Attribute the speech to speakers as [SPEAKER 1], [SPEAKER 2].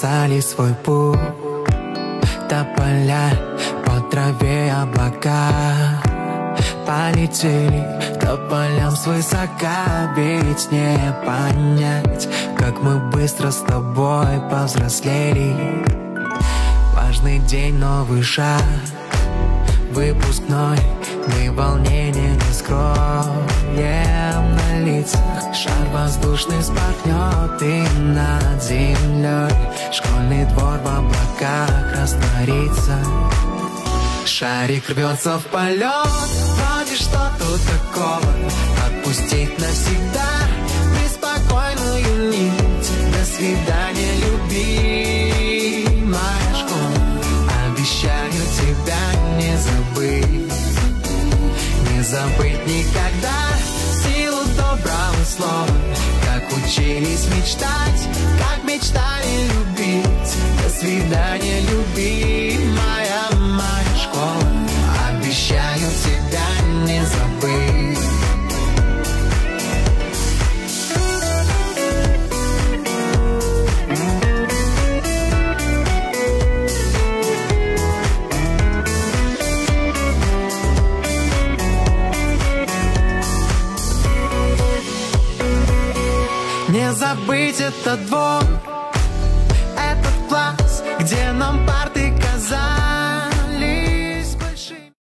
[SPEAKER 1] указали свой путь. Тополя по траве облака полетели тополям свысока. Ведь не понять, как мы быстро с тобой повзрослели. Важный день, новый шаг, выпускной. Мы волнение не скроем на лицах. Шар воздушный спорхнет и над землей. Школьный двор в облаках растворится. Шарик рвется в полет. Вроде что тут такого? Отпустить навсегда беспокойную нить. До свидания, любимая школа. Обещаю тебя не забыть. Не забыть никогда силу доброго слова. Как учились мечтать, как мечтали любить. До свидания, любимая моя школа. Обещаю тебя не забыть. забыть этот двор, этот класс, где нам парты